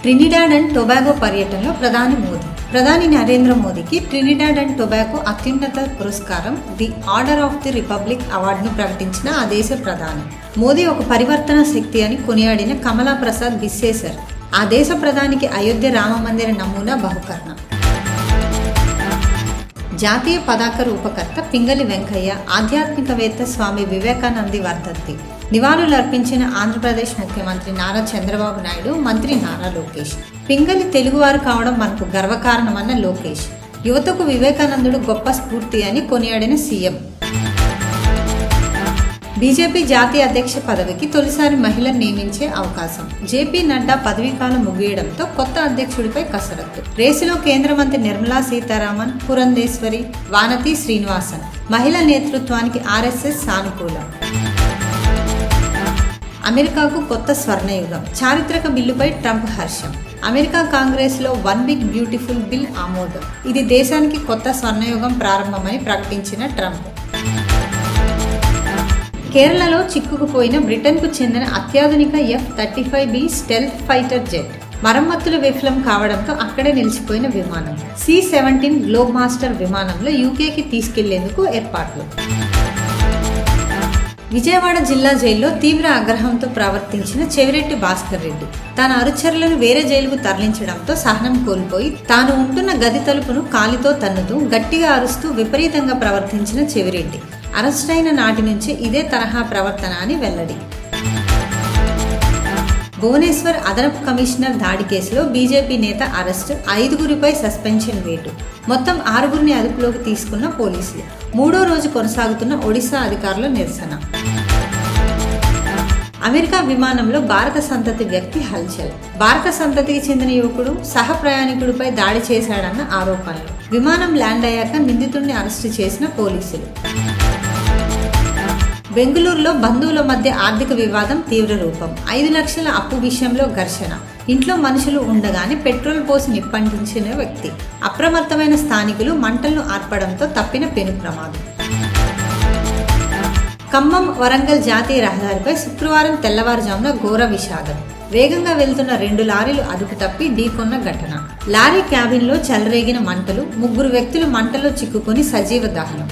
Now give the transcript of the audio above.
Trinidad and Tobago పర్యటనలో ప్రధాని నరేంద్ర మోదీకి ట్రినిడాడ్ అండ్ టొబాగో అత్యున్నత పురస్కారం the order of the republic అవార్డును ప్రకటించిన ఆ దేశ ప్రధాని. మోదీ ఒక పరివర్తన శక్తి అని కొనియాడిన కమలా ప్రసాద్ బిస్సేసర్ ఆ దేశ ప్రధానికి అయోధ్య రామ మందిర నమూనా బహుకరణ. జాతీయ పతాక రూపకర్త పింగళి వెంకయ్య, ఆధ్యాత్మికవేత్త స్వామి వివేకానంది వర్ధంతి. నివాళులర్పించిన ఆంధ్రప్రదేశ్ ముఖ్యమంత్రి నారా చంద్రబాబు నాయుడు, మంత్రి నారా లోకేష్. పింగళి తెలుగువారు కావడం మనకు గర్వకారణమన్న లోకేష్. యువతకు వివేకానందుడు గొప్ప స్ఫూర్తి అని కొనియాడిన సీఎం. బీజేపీ జాతీయ అధ్యక్ష పదవికి తొలిసారి మహిళను నియమించే అవకాశం. జేపీ నడ్డా పదవీకాలం ముగియడంతో కొత్త అధ్యక్షుడిపై కసరత్తు. రేసులో కేంద్ర మంత్రి నిర్మలా సీతారామన్, పురంధేశ్వరి, వానతి శ్రీనివాసన్. మహిళా నేతృత్వానికి ఆర్ఎస్ఎస్ సానుకూలం. అమెరికాకు కొత్త స్వర్ణయుగం. చారిత్రక బిల్లుపై ట్రంప్ హర్షం. అమెరికా కాంగ్రెస్లో వన్ బిగ్ బ్యూటిఫుల్ బిల్ ఆమోదం. ఇది దేశానికి కొత్త స్వర్ణయుగం ప్రారంభమని ప్రకటించిన ట్రంప్. కేరళలో చిక్కుకుపోయిన బ్రిటన్కు చెందిన అత్యాధునిక F-35B స్టెల్త్ ఫైటర్ జెట్ మరమ్మతులు విఫలం కావడంతో అక్కడే నిలిచిపోయిన విమానం. C-17 గ్లోబ్ మాస్టర్ విమానంలో యూకేకి తీసుకెళ్లేందుకు ఏర్పాట్లు. విజయవాడ జిల్లా జైల్లో తీవ్ర ఆగ్రహంతో ప్రవర్తించిన చెవిరెడ్డి భాస్కర్ రెడ్డి తన అనుచరులను వేరే జైలుకు తరలించడంతో సహనం కోల్పోయి తాను ఉంటున్న గది తలుపును కాలితో తన్నుతూ గట్టిగా అరుస్తూ విపరీతంగా ప్రవర్తించిన చెవిరెడ్డి అరెస్టైన నాటి నుంచి ఇదే తరహా ప్రవర్తన అని వెల్లడి. భువనేశ్వర్ అదనపు కమిషనర్ దాడి కేసులో బీజేపీ నేత అరెస్టు, 5గురిపై సస్పెన్షన్ వేటు. మొత్తం 6గురిని అదుపులోకి తీసుకున్న పోలీసులు. 3వ రోజు కొనసాగుతున్న ఒడిశా అధికారుల నిరసన. అమెరికా విమానంలో భారత సంతతి వ్యక్తి హల్చల్. భారత సంతతికి చెందిన యువకుడు సహ ప్రయాణికుడిపై దాడి చేశాడన్న ఆరోపణలు. విమానం ల్యాండ్ అయ్యాక నిందితుడిని అరెస్టు చేసిన పోలీసులు. బెంగళూరులో బంధువుల మధ్య ఆర్థిక వివాదం తీవ్ర రూపం. 5 లక్షల అప్పు విషయంలో ఘర్షణ. ఇంట్లో మనుషులు ఉండగానే పెట్రోల్ పోసి నిప్పంటించిన వ్యక్తి. అప్రమత్తమైన స్థానికులు మంటలను ఆర్పడంతో తప్పిన పెను ప్రమాదం. ఖమ్మం వరంగల్ జాతీయ రహదారిపై శుక్రవారం తెల్లవారుజామున ఘోర విషాదం. వేగంగా వెళ్తున్న 2 లారీలు అదుపు తప్పి ఢీకొన్న ఘటన. లారీ క్యాబిన్లో చెలరేగిన మంటలు, 3 వ్యక్తులు మంటలో చిక్కుకొని సజీవ దహనం.